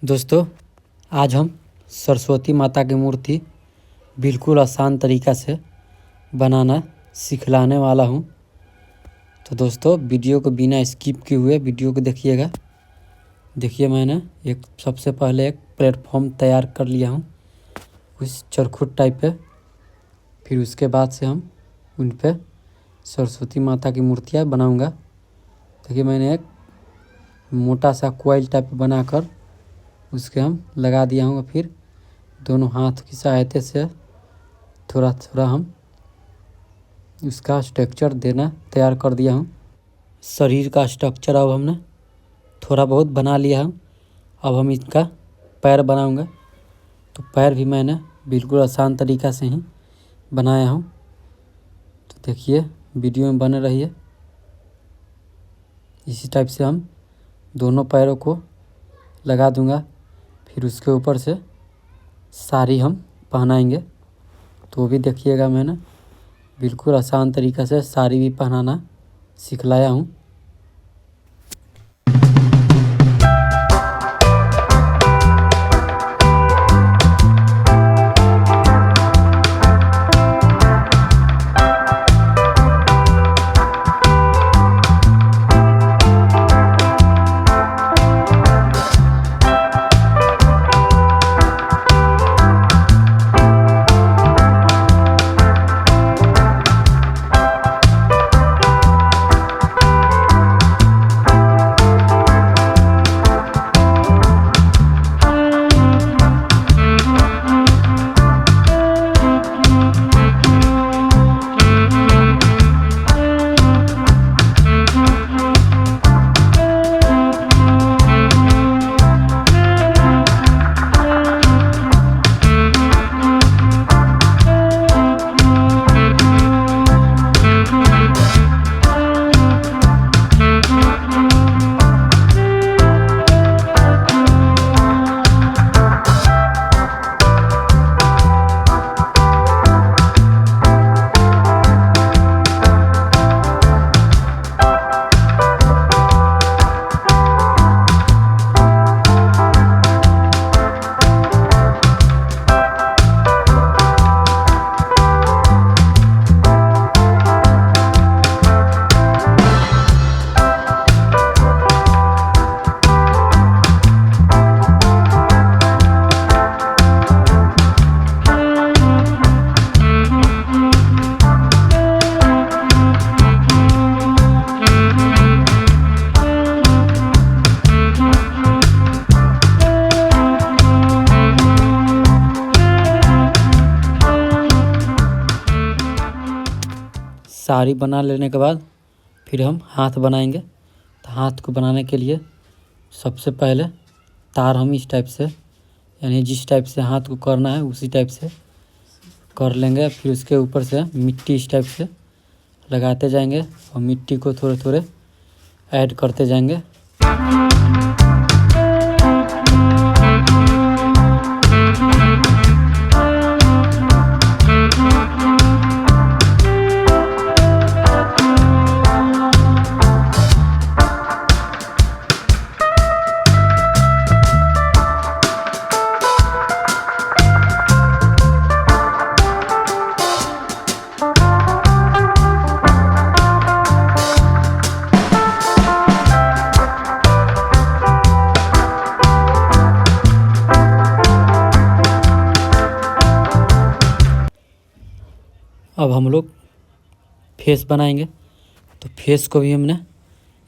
दोस्तों, आज हम सरस्वती माता की मूर्ति बिल्कुल आसान तरीक़ा से बनाना सिखलाने वाला हूँ। तो दोस्तों, वीडियो को बिना स्किप किए हुए वीडियो को देखिएगा। देखिए, मैंने सबसे पहले एक प्लेटफॉर्म तैयार कर लिया हूँ उस चरखुट टाइप पे। फिर उसके बाद से हम उन पे सरस्वती माता की मूर्तियाँ बनाऊँगा। देखिए, मैंने एक मोटा सा कॉइल टाइप बनाकर उसके हम लगा दिया हूँ। फिर दोनों हाथ की सहायता से थोड़ा थोड़ा हम उसका स्ट्रक्चर देना तैयार कर दिया हूँ। शरीर का स्ट्रक्चर अब हमने थोड़ा बहुत बना लिया है। अब हम इसका पैर बनाऊंगा। तो पैर भी मैंने बिल्कुल आसान तरीक़ा से ही बनाया हूँ। तो देखिए, वीडियो में बने रहिए। इसी टाइप से हम दोनों पैरों को लगा दूंगा। फिर उसके ऊपर से साड़ी हम पहनाएंगे। तो वो भी देखिएगा, मैंने बिल्कुल आसान तरीक़ा से साड़ी भी पहनाना सिखलाया हूँ। साड़ी बना लेने के बाद फिर हम हाथ बनाएंगे। तो हाथ को बनाने के लिए सबसे पहले तार हम इस टाइप से, यानी जिस टाइप से हाथ को करना है उसी टाइप से कर लेंगे। फिर उसके ऊपर से मिट्टी इस टाइप से लगाते जाएंगे और मिट्टी को थोड़े थोड़े ऐड करते जाएंगे। अब हम लोग फेस बनाएंगे। तो फेस को भी हमने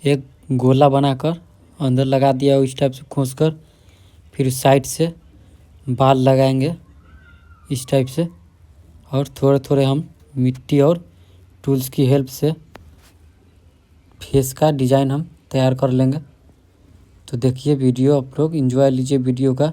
एक गोला बनाकर अंदर लगा दिया इस टाइप से खोस कर। फिर साइड से बाल लगाएंगे इस टाइप से, और थोड़े थोड़े हम मिट्टी और टूल्स की हेल्प से फेस का डिज़ाइन हम तैयार कर लेंगे। तो देखिए वीडियो, आप लोग एंजॉय लीजिए वीडियो का।